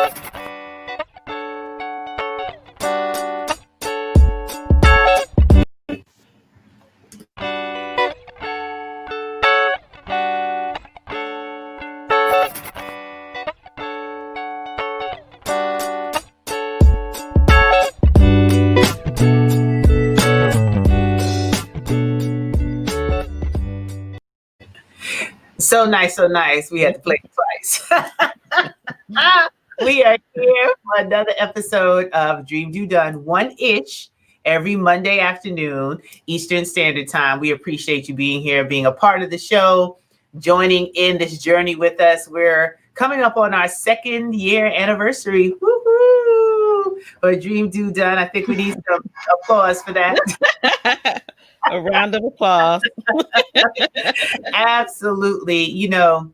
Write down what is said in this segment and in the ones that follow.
So nice, so nice. We had to play it twice. We are here for another episode of Dream Do Done, one-ish, every Monday afternoon, Eastern Standard Time. We appreciate you being here, being a part of the show, joining in this journey with us. We're coming up on our 2nd year anniversary. Woo-hoo! For Dream Do Done. I think we need some applause for that. A round of applause. Absolutely. You know,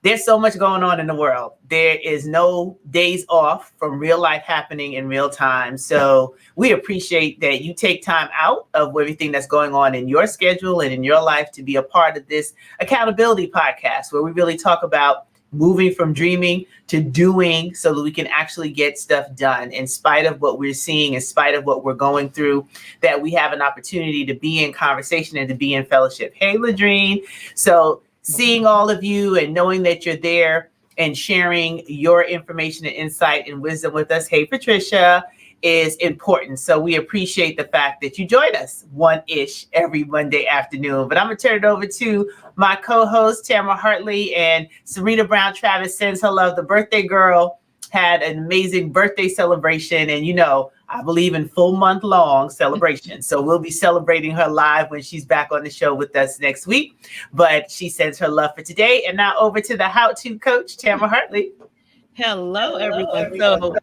there's so much going on in the world. There is no days off from real life happening in real time. So we appreciate that you take time out of everything that's going on in your schedule and in your life to be a part of this accountability podcast, where we really talk about moving from dreaming to doing so that we can actually get stuff done in spite of what we're seeing, in spite of what we're going through, that we have an opportunity to be in conversation and to be in fellowship. Hey, Ladrine. So seeing all of you and knowing that you're there and sharing your information and insight and wisdom with us. Hey, Patricia, is important. So we appreciate the fact that you join us one-ish every Monday afternoon. But I'm going to turn it over to my co-host, Tamara Hartley, and Serena Brown Travis sends her love. The birthday girl had an amazing birthday celebration. And, you know, I believe in full month long celebration. So we'll be celebrating her live when she's back on the show with us next week. But she sends her love for today. And now over to the how-to coach, Tamara Hartley. Hello, everyone. So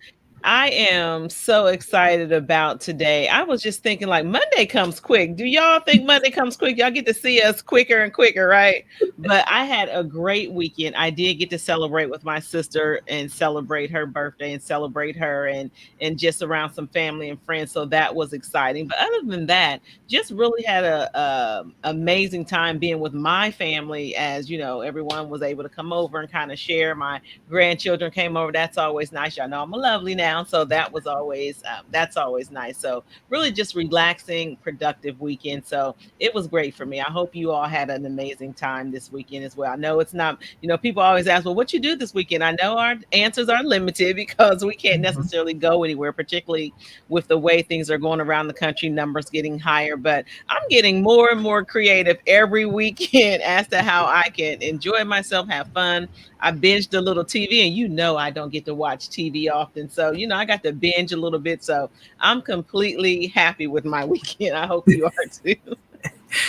I am so excited about today. I was just thinking, like, Monday comes quick. Do y'all think Monday comes quick? Y'all get to see us quicker and quicker, right? But I had a great weekend. I did get to celebrate with my sister and celebrate her birthday and celebrate her and just around some family and friends. So that was exciting. But other than that, just really had a amazing time being with my family. As you know, everyone was able to come over and kind of share. My grandchildren came over. That's always nice. Y'all know I'm a lovely now. So that was always, that's always nice. So really just relaxing, productive weekend. So it was great for me. I hope you all had an amazing time this weekend as well. I know it's not, you know, people always ask, well, what you do this weekend? I know our answers are limited because we can't necessarily go anywhere, particularly with the way things are going around the country, numbers getting higher. But I'm getting more and more creative every weekend as to how I can enjoy myself, have fun. I binged a little TV, and you know I don't get to watch TV often. So, you know, I got to binge a little bit. So I'm completely happy with my weekend. I hope you are too.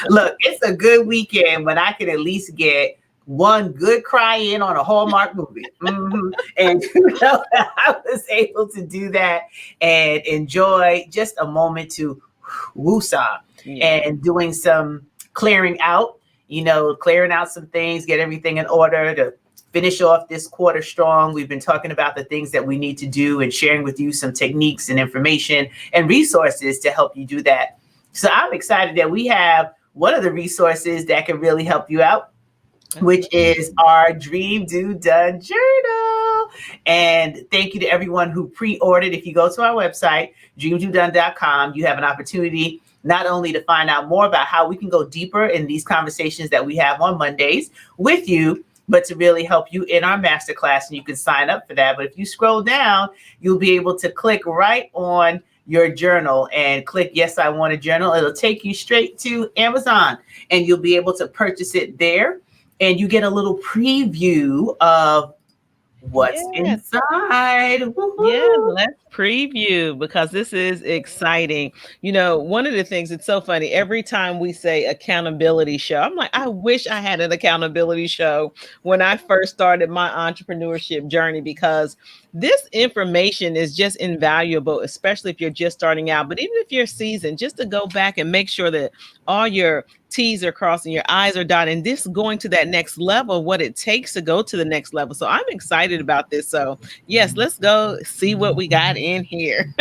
Look, it's a good weekend when I can at least get one good cry in on a Hallmark movie. Mm-hmm. And you know, I was able to do that and enjoy just a moment to woosah and doing some clearing out, you know, clearing out some things, get everything in order to finish off this quarter strong. We've been talking about the things that we need to do and sharing with you some techniques and information and resources to help you do that. So I'm excited that we have one of the resources that can really help you out, which is our Dream Do Done Journal. And thank you to everyone who pre-ordered. If you go to our website, dreamdodone.com, you have an opportunity not only to find out more about how we can go deeper in these conversations that we have on Mondays with you, but to really help you in our masterclass, and you can sign up for that. But if you scroll down, you'll be able to click right on your journal and click, yes, I want a journal. It'll take you straight to Amazon and you'll be able to purchase it there. And you get a little preview of what's inside. Woo-hoo. Yeah, let's preview because this is exciting. You know, one of the things, it's so funny. Every time we say accountability show, I'm like, I wish I had an accountability show when I first started my entrepreneurship journey, because this information is just invaluable, especially if you're just starting out. But even if you're seasoned, just to go back and make sure that all your T's are crossing, your I's are dotted, and this going to that next level, what it takes to go to the next level. So I'm excited about this. So yes, let's go see what we got in here.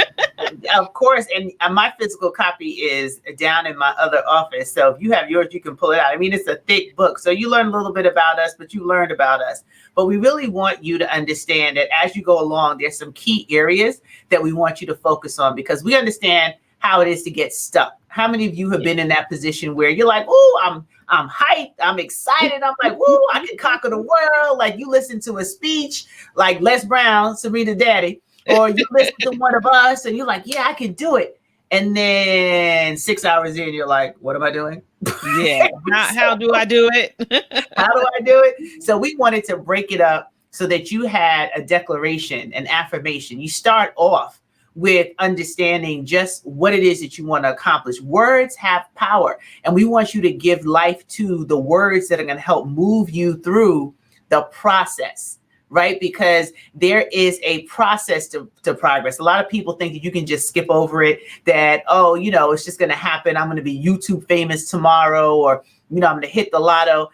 Of course, and my physical copy is down in my other office. So if you have yours, you can pull it out. I mean, it's a thick book. So you learn a little bit about us, but you learned about us. But we really want you to understand that as you go along, there's some key areas that we want you to focus on, because we understand how it is to get stuck. How many of you have been in that position where you're like, oh, I'm hyped, I'm excited, I'm like, woo, I can conquer the world. Like you listen to a speech like Les Brown, Serena Daddy, or you listen to one of us and you're like, yeah, I can do it. And then 6 hours in, you're like, what am I doing? Yeah. How do I do it? How do I do it? So we wanted to break it up so that you had a declaration, an affirmation. You start off with understanding just what it is that you want to accomplish. Words have power, and we want you to give life to the words that are going to help move you through the process, right? Because there is a process to progress. A lot of people think that you can just skip over it, that, oh, you know, it's just going to happen. I'm going to be YouTube famous tomorrow, or, you know, I'm going to hit the lotto.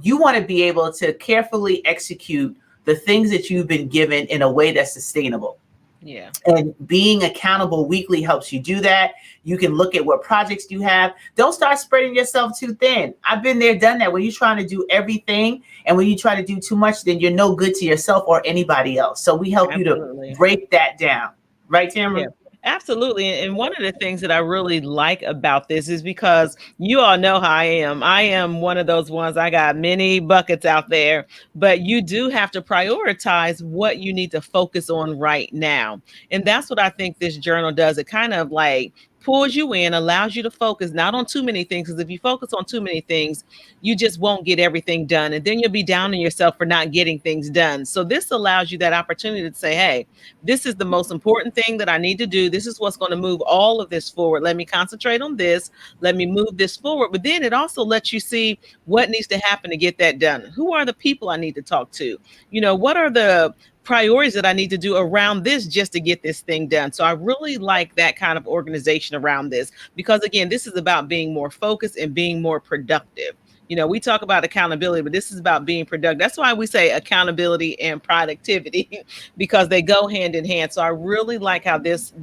You want to be able to carefully execute the things that you've been given in a way that's sustainable. Yeah. And being accountable weekly helps you do that. You can look at what projects you have. Don't start spreading yourself too thin. I've been there, done that. When you're trying to do everything and when you try to do too much, then you're no good to yourself or anybody else. So we help you to break that down. Right, Tamara? Yeah. Absolutely. And one of the things that I really like about this is because you all know how I am. I am one of those ones, I got many buckets out there, but you do have to prioritize what you need to focus on right now. And that's what I think this journal does. It kind of like pulls you in, allows you to focus not on too many things, because if you focus on too many things, you just won't get everything done. And then you'll be down on yourself for not getting things done. So this allows you that opportunity to say, hey, this is the most important thing that I need to do. This is what's going to move all of this forward. Let me concentrate on this. Let me move this forward. But then it also lets you see what needs to happen to get that done. Who are the people I need to talk to? You know, what are the priorities that I need to do around this just to get this thing done? So I really like that kind of organization around this, because again, this is about being more focused and being more productive. You know, we talk about accountability, but this is about being productive. That's why we say accountability and productivity, because they go hand in hand. So I really like how this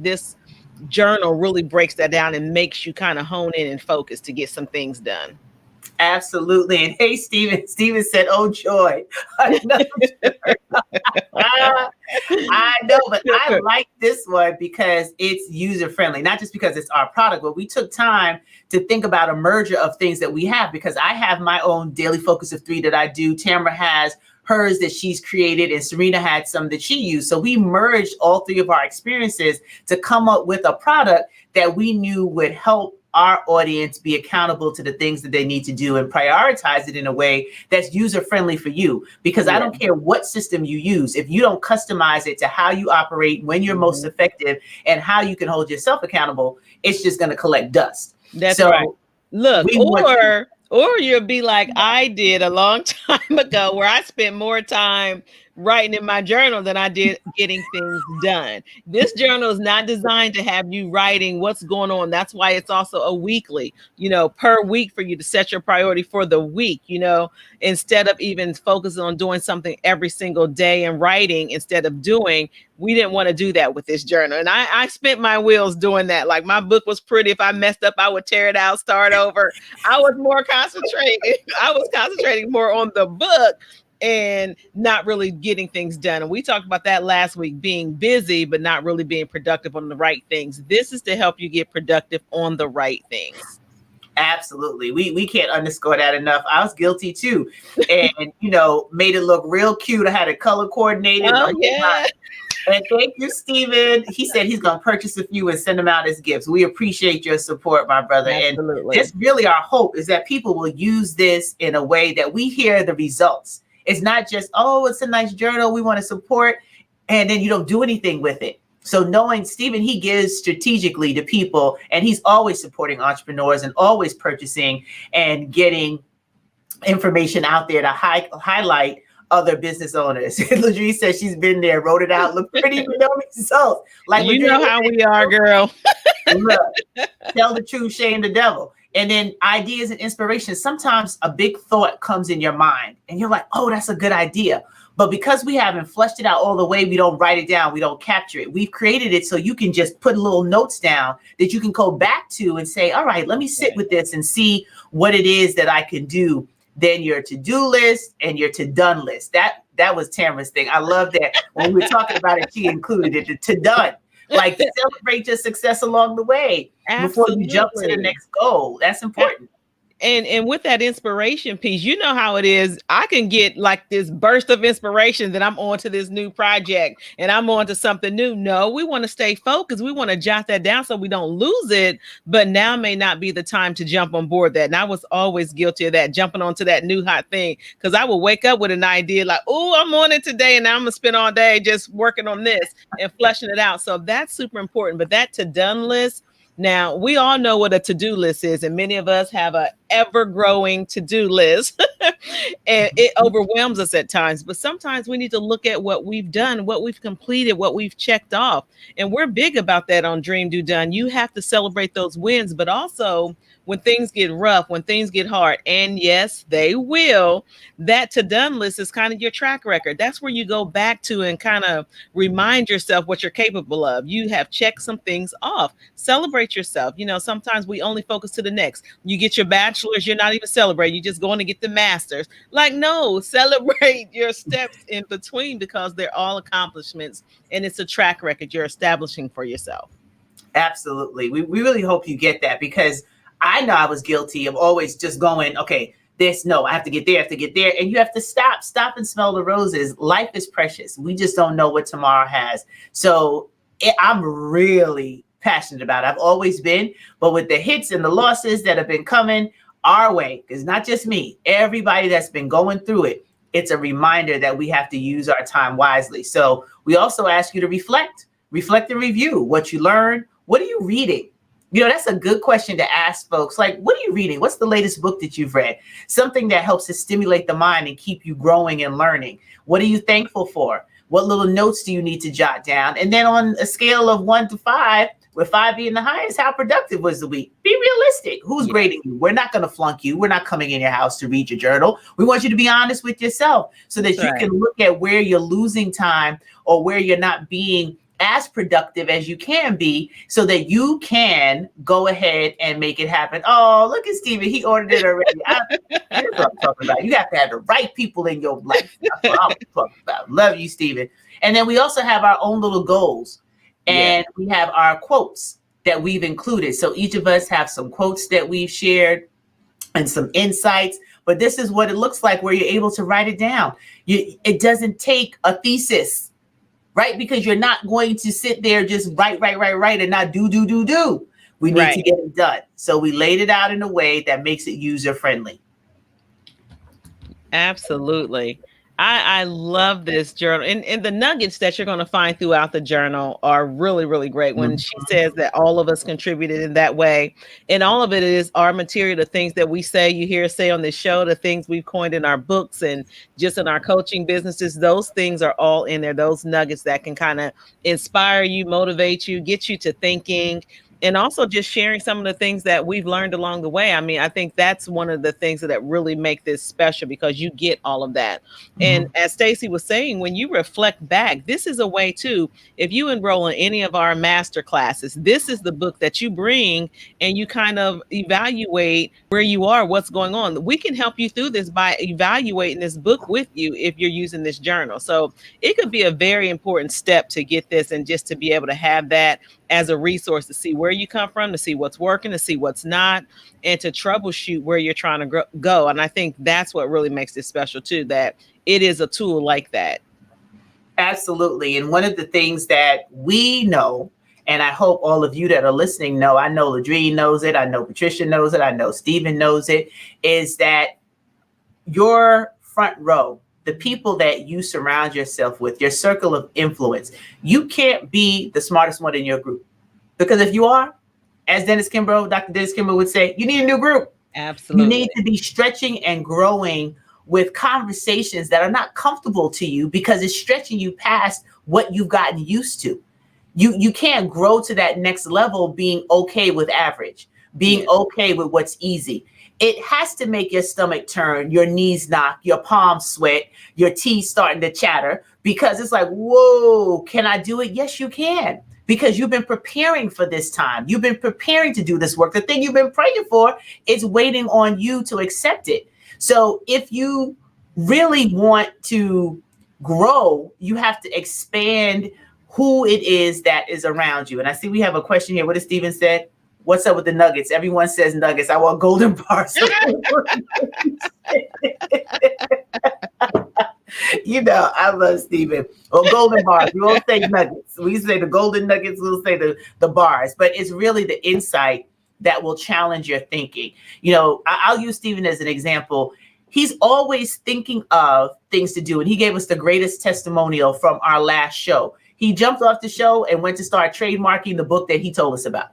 journal really breaks that down and makes you kind of hone in and focus to get some things done. Absolutely. And hey, Stephen said, oh, joy. I know, but I like this one because it's user friendly, not just because it's our product, but we took time to think about a merger of things that we have, because I have my own daily focus of 3 that I do. Tamara has hers that she's created, and Serena had some that she used. So we merged all 3 of our experiences to come up with a product that we knew would help our audience be accountable to the things that they need to do and prioritize it in a way that's user friendly for you. Because I don't care what system you use, if you don't customize it to how you operate, when you're most effective, and how you can hold yourself accountable, it's just going to collect dust. That's right. Look, or you'll be like I did a long time ago, where I spent more time writing in my journal than I did getting things done. This journal is not designed to have you writing what's going on. That's why it's also a weekly, you know, per week, for you to set your priority for the week, you know, instead of even focusing on doing something every single day and writing instead of doing. We didn't want to do that with this journal. And I spent my wheels doing that. Like, my book was pretty. If I messed up, I would tear it out, start over. I was more concentrated. I was concentrating more on the book and not really getting things done. And we talked about that last week, being busy, but not really being productive on the right things. This is to help you get productive on the right things. Absolutely. We can't underscore that enough. I was guilty too. And, you know, made it look real cute. I had it color coordinated. Oh, yeah. And thank you, Stephen. He said he's going to purchase a few and send them out as gifts. We appreciate your support, my brother. Absolutely. And it's really our hope is that people will use this in a way that we hear the results. It's not just, oh, it's a nice journal, we want to support, and then you don't do anything with it. So knowing Stephen, he gives strategically to people, and he's always supporting entrepreneurs and always purchasing and getting information out there to highlight other business owners. Ladrie says she's been there, wrote it out, looked pretty, but no results. Like, you know how we are, girl. Look, tell the truth, shame the devil. And then ideas and inspiration. Sometimes a big thought comes in your mind and you're like, oh, that's a good idea. But because we haven't fleshed it out all the way, we don't write it down, we don't capture it. We've created it so you can just put little notes down that you can go back to and say, all right, let me sit with this and see what it is that I can do. Then your to-do list and your to-done list. That was Tamara's thing. I love that. When we were talking about it, she included it, the to-done. Like, celebrate your success along the way. Absolutely. Before you jump to the next goal. That's important. And with that inspiration piece, you know how it is. I can get like this burst of inspiration that I'm on to this new project and I'm on to something new. No, we want to stay focused. We want to jot that down so we don't lose it. But now may not be the time to jump on board that. And I was always guilty of that, jumping onto that new hot thing, because I would wake up with an idea like, oh, I'm on it today. And now I'm going to spend all day just working on this and fleshing it out. So that's super important. But that to-done list, now, we all know what a to-do list is, and many of us have an ever-growing to-do list, and it overwhelms us at times. But sometimes we need to look at what we've done, what we've completed, what we've checked off. And we're big about that on Dream Do Done. You have to celebrate those wins, but also when things get rough, when things get hard, and yes, they will, that to-done list is kind of your track record. That's where you go back to and kind of remind yourself what you're capable of. You have checked some things off. Celebrate yourself. You know, sometimes we only focus to the next. You get your bachelor's, you're not even celebrating. You're just going to get the master's. Like, no, celebrate your steps in between, because they're all accomplishments and it's a track record you're establishing for yourself. Absolutely. We really hope you get that, because I know I was guilty of always just going, okay, I have to get there. And you have to stop and smell the roses. Life is precious. We just don't know what tomorrow has. So I'm really passionate about it. I've always been, but with the hits and the losses that have been coming our way, because not just me, everybody that's been going through it, it's a reminder that we have to use our time wisely. So we also ask you to reflect and review what you learned. What are you reading? You know, that's a good question to ask folks. Like, what are you reading? What's the latest book that you've read? Something that helps to stimulate the mind and keep you growing and learning. What are you thankful for? What little notes do you need to jot down? And then on a scale of 1 to 5, with 5 being the highest, how productive was the week? Be realistic. Who's grading you? We're not going to flunk you. We're not coming in your house to read your journal. We want you to be honest with yourself so that you can look at where you're losing time or where you're not being as productive as you can be, so that you can go ahead and make it happen. Oh, look at Steven. He ordered it already. Here's what I'm talking about. You have to have the right people in your life. That's what I'm talking about. Love you, Steven. And then we also have our own little goals. And we have our quotes that we've included. So each of us have some quotes that we've shared and some insights. But this is what it looks like where you're able to write it down. It doesn't take a thesis, right? Because you're not going to sit there just write and not do. We need to get it done. So we laid it out in a way that makes it user friendly. Absolutely. I love this journal, and the nuggets that you're going to find throughout the journal are really, really great. When she says that all of us contributed in that way, and all of it is our material, the things that we say, you hear us say on this show, the things we've coined in our books and just in our coaching businesses, those things are all in there. Those nuggets that can kind of inspire you, motivate you, get you to thinking, and also just sharing some of the things that we've learned along the way. I mean, I think that's one of the things that really make this special, because you get all of that. And as Stacie was saying, when you reflect back, this is a way too, if you enroll in any of our master classes, this is the book that you bring and you kind of evaluate where you are, what's going on. We can help you through this by evaluating this book with you if you're using this journal. So it could be a very important step to get this, and just to be able to have that as a resource to see where you come from, to see what's working, to see what's not, and to troubleshoot where you're trying to go. And I think that's what really makes this special too, that it is a tool like that. Absolutely. And one of the things that we know, and I hope all of you that are listening know, I know Ladrine knows it, I know Patricia knows it, I know Steven knows it, is that your front row, the people that you surround yourself with, your circle of influence, you can't be the smartest one in your group. Because if you are, as Dr. Dennis Kimbrough would say, you need a new group. Absolutely. You need to be stretching and growing with conversations that are not comfortable to you, because it's stretching you past what you've gotten used to. You can't grow to that next level being okay with average. being okay with what's easy. It has to make your stomach turn, your knees knock, your palms sweat, your teeth starting to chatter, because it's like, whoa, can I do it? Yes, you can. Because you've been preparing for this time. You've been preparing to do this work. The thing you've been praying for is waiting on you to accept it. So if you really want to grow, you have to expand who it is that is around you. And I see we have a question here. What does Stephen said? What's up with the nuggets? Everyone says nuggets. I want golden bars. You know, I love Stephen. Or golden bars. We won't say nuggets. We say the golden nuggets. We'll say the bars. But it's really the insight that will challenge your thinking. You know, I'll use Stephen as an example. He's always thinking of things to do. And he gave us the greatest testimonial from our last show. He jumped off the show and went to start trademarking the book that he told us about.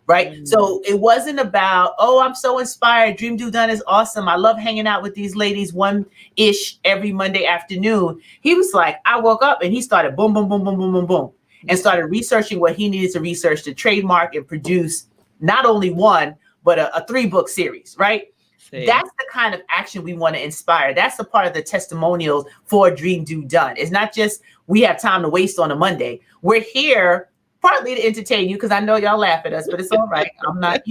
Right. Mm-hmm. So it wasn't about, oh, I'm so inspired. Dream Do Done is awesome. I love hanging out with these ladies 1-ish every Monday afternoon. He was like, I woke up and he started boom, boom, boom, boom, boom, boom, boom, and started researching what he needed to research to trademark and produce not only one, but a 3-book series. Right. See. That's the kind of action we want to inspire. That's the part of the testimonials for Dream Do Done. It's not just we have time to waste on a Monday. We're here partly to entertain you, because I know y'all laugh at us, but it's all right. I'm not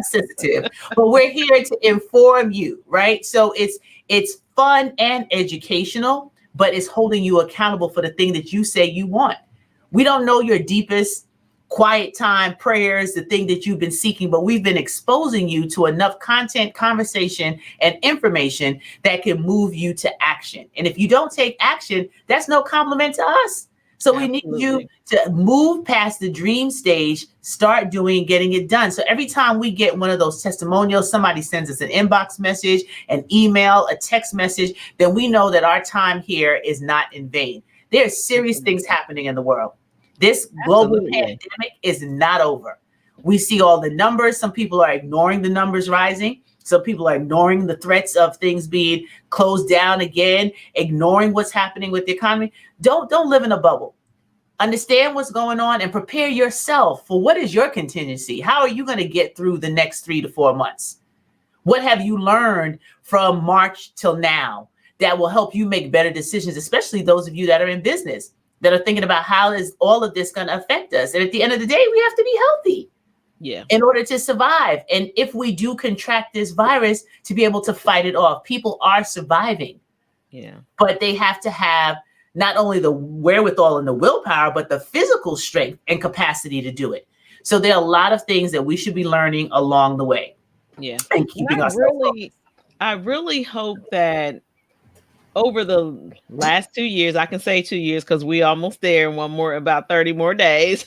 sensitive, but we're here to inform you, right? So it's fun and educational, but it's holding you accountable for the thing that you say you want. We don't know your deepest quiet time prayers, the thing that you've been seeking, but we've been exposing you to enough content, conversation, and information that can move you to action. And if you don't take action, that's no compliment to us. So Absolutely. We need you to move past the dream stage, start getting it done. So every time we get one of those testimonials, somebody sends us an inbox message, an email, a text message, then we know that our time here is not in vain. There are serious things happening in the world. This global pandemic is not over. We see all the numbers. Some people are ignoring the numbers rising. Some people are ignoring the threats of things being closed down again, ignoring what's happening with the economy. Don't live in a bubble. Understand what's going on and prepare yourself for what is your contingency. How are you going to get through the next 3 to 4 months? What have you learned from March till now that will help you make better decisions, especially those of you that are in business, that are thinking about how is all of this going to affect us? And at the end of the day, we have to be healthy. Yeah. In order to survive. And if we do contract this virus, to be able to fight it off. People are surviving. Yeah. But they have to have not only the wherewithal and the willpower, but the physical strength and capacity to do it. So there are a lot of things that we should be learning along the way. Yeah. And keeping ourselves focused. I really hope that over the last 2 years, I can say 2 years because we almost there in about 30 more days,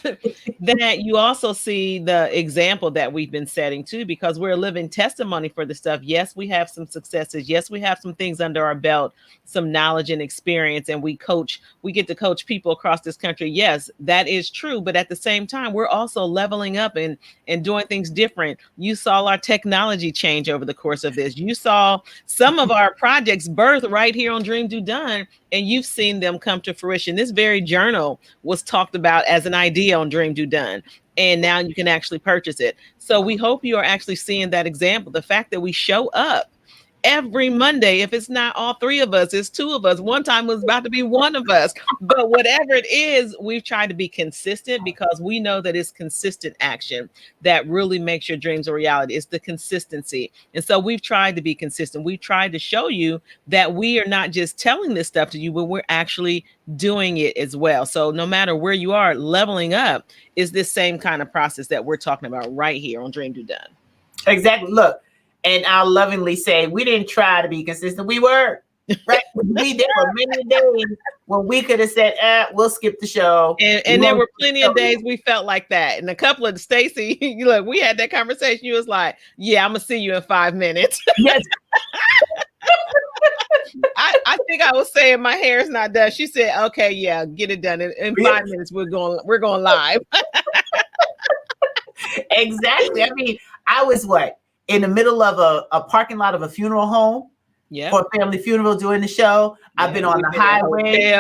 that you also see the example that we've been setting too, because we're a living testimony for the stuff. Yes, we have some successes. Yes, we have some things under our belt, some knowledge and experience, and we get to coach people across this country. Yes, that is true. But at the same time, we're also leveling up and doing things different. You saw our technology change over the course of this. You saw some of our projects birth right here on Dream Do Done, and you've seen them come to fruition. This very journal was talked about as an idea on Dream Do Done, and now you can actually purchase it. So we hope you are actually seeing that example. The fact that we show up every Monday, if it's not all 3 of us, it's 2 of us. One time it was about to be 1 of us, but whatever it is, we've tried to be consistent because we know that it's consistent action that really makes your dreams a reality. It's the consistency. And so we've tried to be consistent. We've tried to show you that we are not just telling this stuff to you, but we're actually doing it as well. So no matter where you are, leveling up is this same kind of process that we're talking about right here on Dream Do Done. Exactly. Look, and I'll lovingly say, we didn't try to be consistent. We were, right? There were many days when we could have said, we'll skip the show. And there were plenty of days we felt like that. And a couple of Stacie, look, we had that conversation. You was like, yeah, I'm going to see you in 5 minutes. Yes. I think I was saying my hair's not done. She said, okay, yeah, get it done. In 5 minutes, we're going live. Exactly. I mean, I was in the middle of a parking lot of a funeral home for a family funeral doing the show. Yeah, I've been on the highway.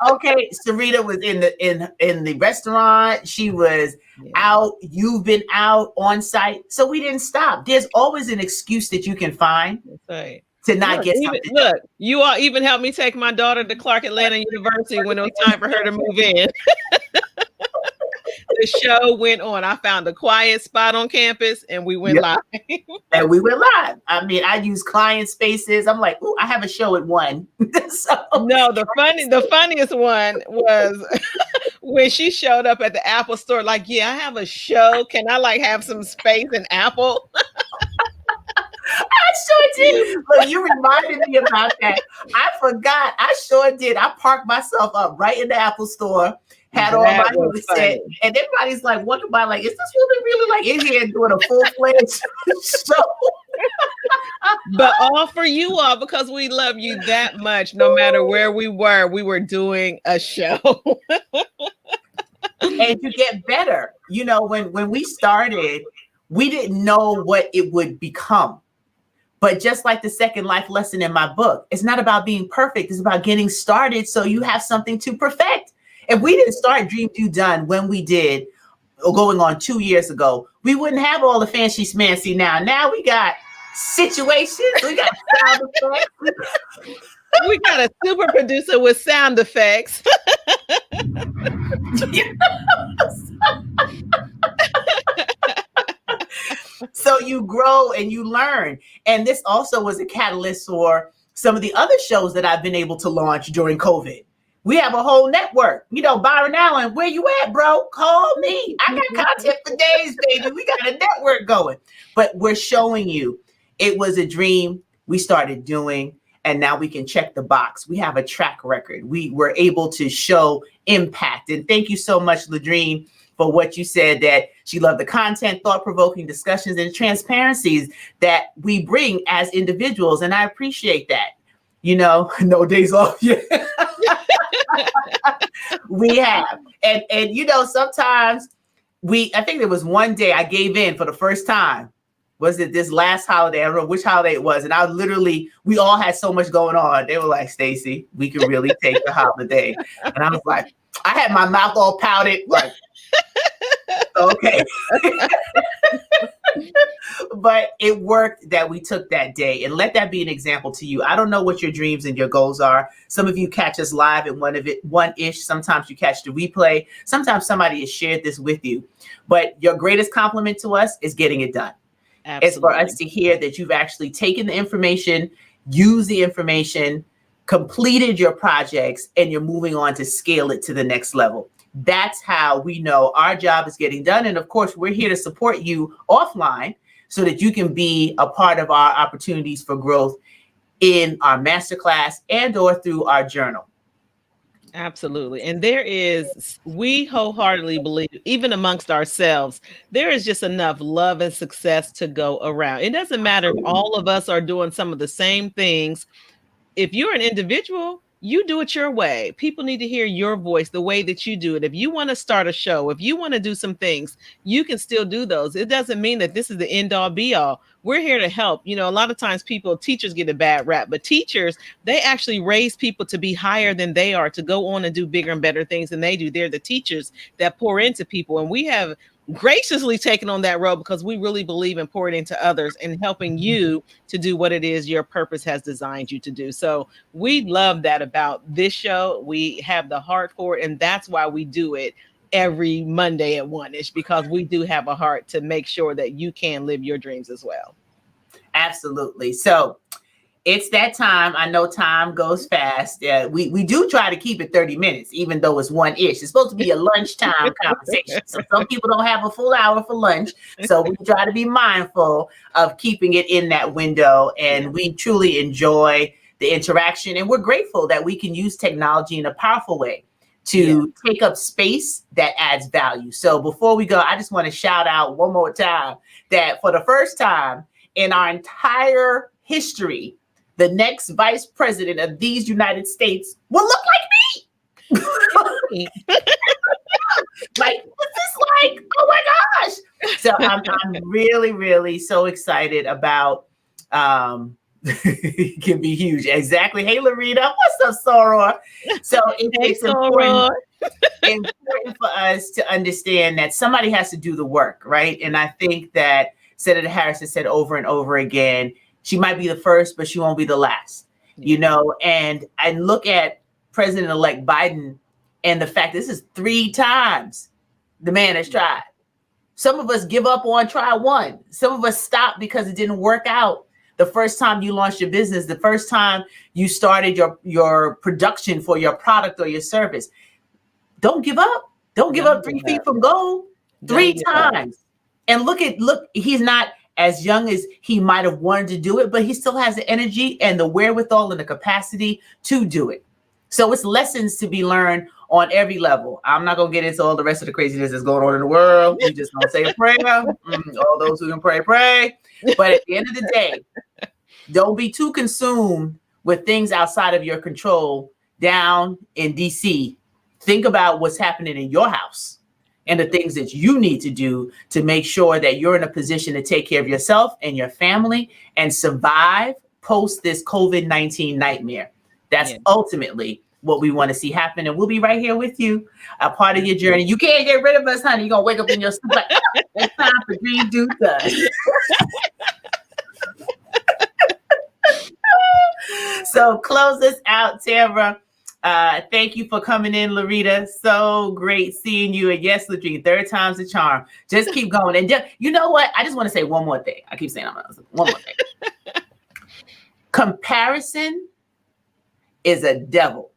Okay, Serena was in the restaurant. She was out. You've been out on site, so we didn't stop. There's always an excuse that you can find to not get something done. Look, you all even helped me take my daughter to Clark Atlanta University when it was time for her to move in. The show went on. I found a quiet spot on campus and we went live. And we went live. I mean, I use client spaces. I'm like, ooh, I have a show at 1. No, the funniest one was when she showed up at the Apple store, like, yeah, I have a show. Can I like have some space in Apple? I sure did. Look, you reminded me about that. I forgot. I sure did. I parked myself up right in the Apple store. Had all my set, and everybody's like, wondering about, like, is this woman really like in here doing a full-fledged show? But all for you all, because we love you that much. No matter where we were doing a show. And you get better. You know, when we started, we didn't know what it would become. But just like the second life lesson in my book, it's not about being perfect. It's about getting started so you have something to perfect. If we didn't start Dream Do Done when we did, going on 2 years ago, we wouldn't have all the fancy schmancy now. Now we got situations, we got sound effects. We got a super producer with sound effects. So you grow and you learn. And this also was a catalyst for some of the other shows that I've been able to launch during COVID. We have a whole network. You know, Byron Allen, where you at, bro? Call me. I got content for days, baby. We got a network going. But we're showing you it was a dream we started doing, and now we can check the box. We have a track record. We were able to show impact. And thank you so much, Ladrine, for what you said, that she loved the content, thought-provoking discussions, and transparencies that we bring as individuals. And I appreciate that. You know, no days off yet. We have. And you know, sometimes I think there was one day I gave in for the first time. Was it this last holiday? I don't know which holiday it was. And we all had so much going on. They were like, Stacie, we can really take the holiday. And I was like, I had my mouth all pouted, like, okay. But it worked that we took that day, and let that be an example to you. I don't know what your dreams and your goals are. Some of you catch us live at 1-ish. Sometimes you catch the replay. Sometimes somebody has shared this with you. But your greatest compliment to us is getting it done. Absolutely. It's for us to hear that you've actually taken the information, used the information, completed your projects, and you're moving on to scale it to the next level. That's how we know our job is getting done. And of course, we're here to support you offline so that you can be a part of our opportunities for growth in our masterclass and or through our journal. Absolutely. And we wholeheartedly believe, even amongst ourselves, there is just enough love and success to go around. It doesn't matter if all of us are doing some of the same things. If you're an individual, you do it your way. People need to hear your voice, the way that you do it. If you want to start a show, if you want to do some things, you can still do those. It doesn't mean that this is the end all be all. We're here to help. You know, a lot of times teachers get a bad rap, but teachers, they actually raise people to be higher than they are, to go on and do bigger and better things than they do. They're the teachers that pour into people. And we have graciously taken on that road because we really believe in pouring into others and helping you to do what it is your purpose has designed you to do. So we love that about this show. We have the heart for it, and that's why we do it every Monday at 1-ish, because we do have a heart to make sure that you can live your dreams as well. Absolutely. So it's that time. I know time goes fast. We do try to keep it 30 minutes, even though it's 1-ish. It's supposed to be a lunchtime conversation. So some people don't have a full hour for lunch. So we try to be mindful of keeping it in that window. And we truly enjoy the interaction. And we're grateful that we can use technology in a powerful way to take up space that adds value. So before we go, I just want to shout out one more time that for the first time in our entire history, the next vice president of these United States will look like me. Like, this is like, oh my gosh. So I'm really, really so excited about can be huge. Exactly. Hey, Loretta. What's up, Soror? So it's important, important for us to understand that somebody has to do the work, right? And I think that Senator Harris has said over and over again, she might be the first, but she won't be the last, you know? And I look at President-elect Biden and the fact this is 3 times the man has tried. Some of us give up on try one. Some of us stop because it didn't work out. The first time you launched your business, the first time you started your production for your product or your service. Don't give up. Don't give up 3 feet from goal. 3 times. And look, he's not as young as he might have wanted to do it, but he still has the energy and the wherewithal and the capacity to do it. So it's lessons to be learned on every level. I'm not going to get into all the rest of the craziness that's going on in the world. We just going to say a prayer. All those who can pray, pray. But at the end of the day, don't be too consumed with things outside of your control down in DC. Think about what's happening in your house and the things that you need to do to make sure that you're in a position to take care of yourself and your family and survive post this COVID-19 nightmare. That's ultimately what we want to see happen. And we'll be right here with you, a part of your journey. You can't get rid of us, honey. You're going to wake up in your sleep like, it's time for Dream Do Done. So close us out, Tamara. Thank you for coming in, Loretta. So great seeing you. And yes, Ladrine, 3rd time's the charm. Just keep going. And you know what? I just want to say one more thing. I keep saying one more thing. Comparison is a devil.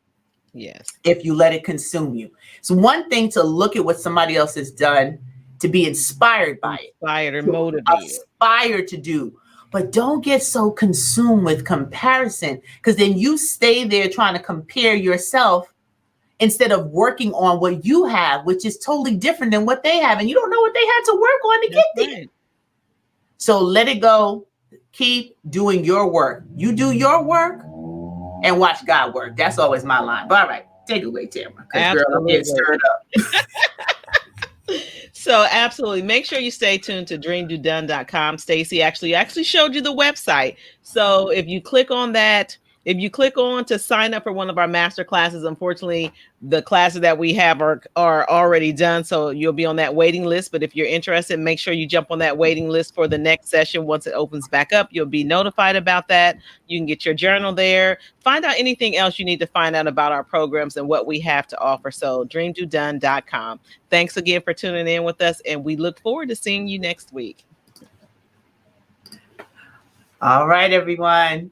Yes. If you let it consume you. It's one thing to look at what somebody else has done, to be inspired by it. Inspired or motivated. Aspire to do. But don't get so consumed with comparison, because then you stay there trying to compare yourself instead of working on what you have, which is totally different than what they have. And you don't know what they had to work on to get there. So let it go. Keep doing your work. You do your work and watch God work. That's always my line. But all right, take it away, Tamara. Because girl, I'm getting stirred up. So absolutely. Make sure you stay tuned to dreamdodone.com. Stacie actually showed you the website. So if you click on that, if you click on to sign up for one of our master classes, unfortunately, the classes that we have are already done. So you'll be on that waiting list. But if you're interested, make sure you jump on that waiting list for the next session. Once it opens back up, you'll be notified about that. You can get your journal there. Find out anything else you need to find out about our programs and what we have to offer. So dreamdodone.com. Thanks again for tuning in with us. And we look forward to seeing you next week. All right, everyone.